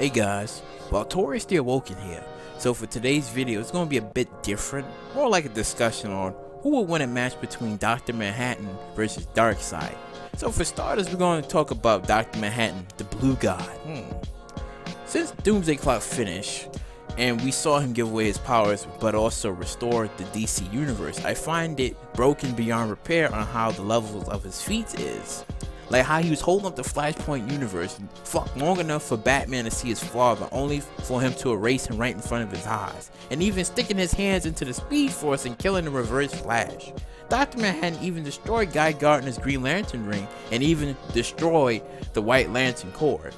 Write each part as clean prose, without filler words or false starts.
Hey guys, VALTORIOUS the Awoken here. So for today's video, it's going to be a bit different, more like a discussion on who would win a match between Dr. Manhattan versus Darkseid. So for starters, we're going to talk about Dr. Manhattan, the Blue God. Since Doomsday Clock finished, and we saw him give away his powers but also restore the DC universe, I find it broken beyond repair on how the levels of his feats is. Like how he was holding up the Flashpoint universe long enough for Batman to see his father, only for him to erase him right in front of his eyes, and even sticking his hands into the Speed Force and killing the Reverse Flash. Dr. Manhattan even destroyed Guy Gardner's Green Lantern ring and even destroyed the White Lantern Corps.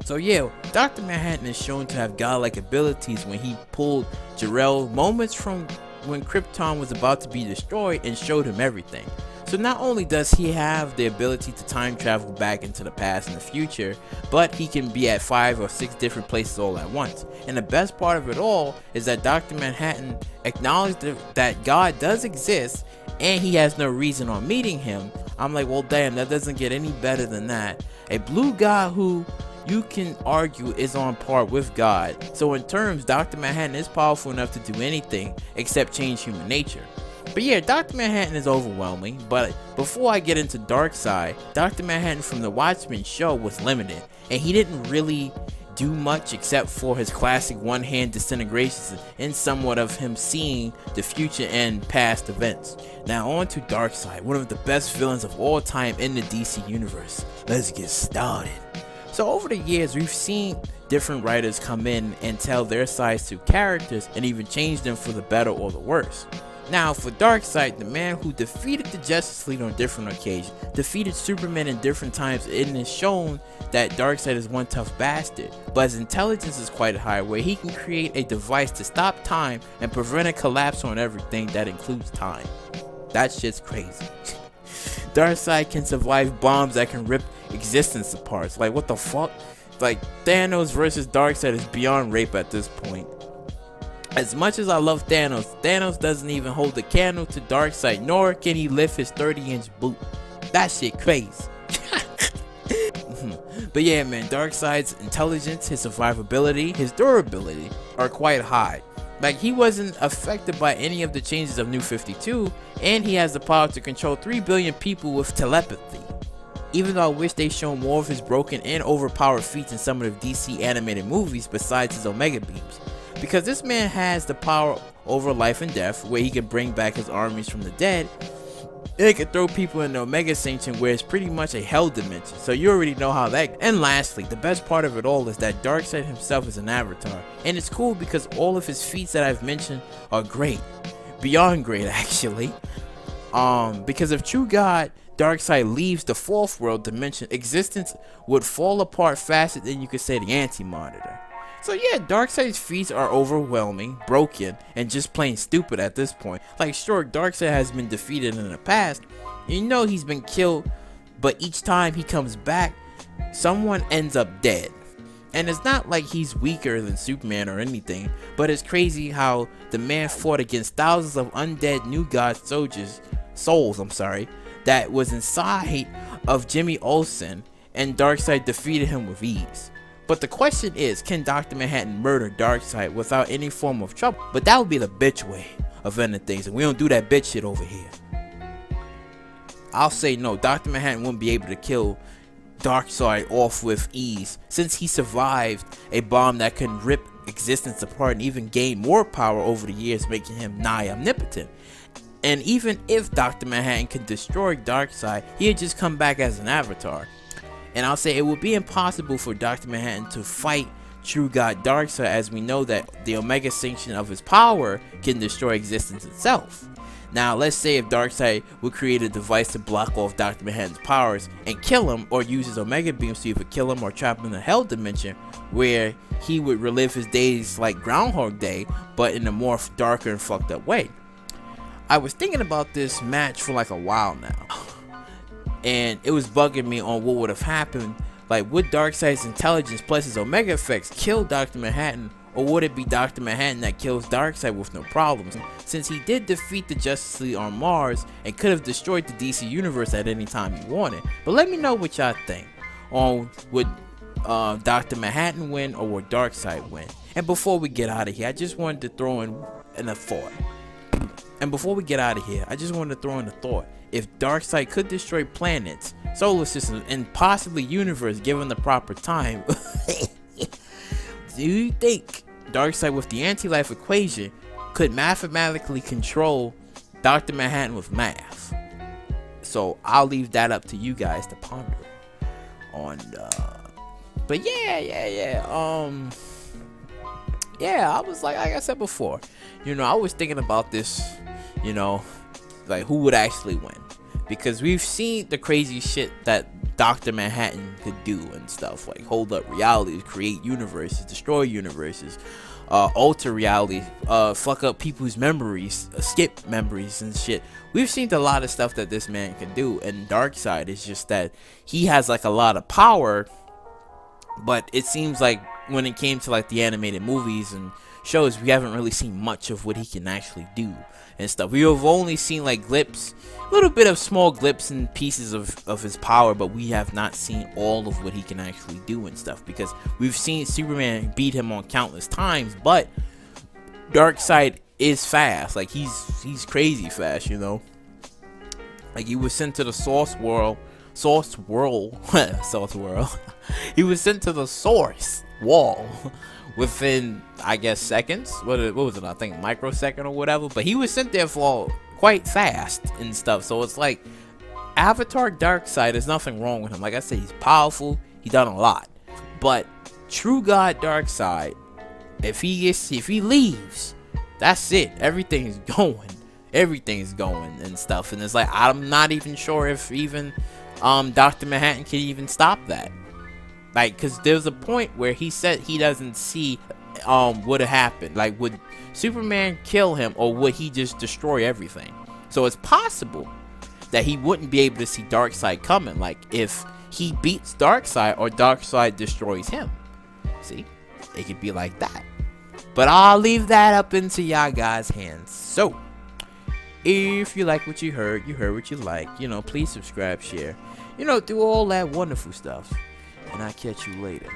So yeah, Dr. Manhattan is shown to have godlike abilities when he pulled Jor-El moments from when Krypton was about to be destroyed and showed him everything. So not only does he have the ability to time travel back into the past and the future, but he can be at 5 or 6 different places all at once. And the best part of it all is that Dr. Manhattan acknowledged that God does exist and he has no reason on meeting him. I'm like, well damn, that doesn't get any better than that. A blue god who you can argue is on par with God. So in terms, Dr. Manhattan is powerful enough to do anything except change human nature. But yeah, Dr. Manhattan is overwhelming, but before I get into Darkseid, Dr. Manhattan from the Watchmen show was limited, and he didn't really do much except for his classic one-hand disintegrations and somewhat of him seeing the future and past events. Now on to Darkseid, one of the best villains of all time in the DC universe. Let's get started. So over the years, we've seen different writers come in and tell their sides to characters and even change them for the better or the worse. Now for Darkseid, the man who defeated the Justice League on different occasions, defeated Superman in different times, it is shown that Darkseid is one tough bastard, but his intelligence is quite high where he can create a device to stop time and prevent a collapse on everything that includes time. That shit's crazy. Darkseid can survive bombs that can rip existence apart. Like what the fuck? Like Thanos versus Darkseid is beyond rape at this point. As much as I love Thanos, Thanos doesn't even hold the candle to Darkseid, nor can he lift his 30-inch boot. That shit crazy. But yeah man, Darkseid's intelligence, his survivability, his durability are quite high. Like he wasn't affected by any of the changes of New 52, and he has the power to control 3 billion people with telepathy. Even though I wish they showed more of his broken and overpowered feats in some of the DC animated movies besides his Omega beams. Because this man has the power over life and death, where he can bring back his armies from the dead, and he can throw people in the Omega Sanctum, where it's pretty much a hell dimension, so you already know how that. And lastly, the best part of it all is that Darkseid himself is an avatar, and it's cool because all of his feats that I've mentioned are great, beyond great actually. Because if True God Darkseid leaves the fourth world dimension, existence would fall apart faster than you could say the Anti-Monitor. So yeah, Darkseid's feats are overwhelming, broken, and just plain stupid at this point. Like sure, Darkseid has been defeated in the past, you know he's been killed, but each time he comes back, someone ends up dead. And it's not like he's weaker than Superman or anything, but it's crazy how the man fought against thousands of undead New God souls, that was inside of Jimmy Olsen, and Darkseid defeated him with ease. But the question is, can Dr. Manhattan murder Darkseid without any form of trouble? But that would be the bitch way of ending things, and we don't do that bitch shit over here. I'll say no, Dr. Manhattan wouldn't be able to kill Darkseid off with ease, since he survived a bomb that can rip existence apart and even gain more power over the years, making him nigh omnipotent. And even if Dr. Manhattan could destroy Darkseid, he'd just come back as an avatar. And I'll say it would be impossible for Dr. Manhattan to fight True God Darkseid, as we know that the Omega Sanction of his power can destroy existence itself. Now let's say if Darkseid would create a device to block off Dr. Manhattan's powers and kill him, or use his Omega beams to either kill him or trap him in the hell dimension, where he would relive his days like Groundhog Day, but in a more darker and fucked up way. I was thinking about this match for like a while now, and it was bugging me on what would have happened. Like, would Darkseid's intelligence plus his Omega effects kill Dr. Manhattan, or would it be Dr. Manhattan that kills Darkseid with no problems, since he did defeat the Justice League on Mars and could have destroyed the DC universe at any time he wanted? But let me know what y'all think on would Dr. Manhattan win or would Darkseid win? And before we get out of here, I just wanted to throw in a thought. If Darkseid could destroy planets, solar systems, and possibly universe given the proper time, do you think Darkseid with the anti-life equation could mathematically control Dr. Manhattan with math? So I'll leave that up to you guys to ponder on. But yeah, I was like I said before, I was thinking about this, like who would actually win, because we've seen the crazy shit that Dr. Manhattan could do and stuff, like hold up realities, create universes, destroy universes, alter reality, fuck up people's memories, skip memories and shit. We've seen a lot of stuff that this man can do, and Darkseid is just that he has like a lot of power, but it seems like when it came to like the animated movies and shows, we haven't really seen much of what he can actually do and stuff. We have only seen like glimpses, a little bit of small glimpses and pieces of his power, but we have not seen all of what he can actually do and stuff, because we've seen Superman beat him on countless times, but Darkseid is fast. Like he's crazy fast, like he was sent to the source world he was sent to the source wall within, I guess, seconds. What was it? I think microsecond or whatever. But he was sent there for quite fast and stuff. So it's like Avatar Darkseid, there's nothing wrong with him. Like I said, he's powerful. He done a lot. But True God Darkseid, if he leaves, that's it. Everything's going and stuff. And it's like I'm not even sure if even Dr. Manhattan can even stop that. Like, because there's a point where he said he doesn't see what had happened. Like, would Superman kill him, or would he just destroy everything? So it's possible that he wouldn't be able to see Darkseid coming. Like, if he beats Darkseid or Darkseid destroys him. See? It could be like that. But I'll leave that up into y'all guys' hands. So, if you like what you heard what you like, please subscribe, share, do all that wonderful stuff. And I'll catch you later.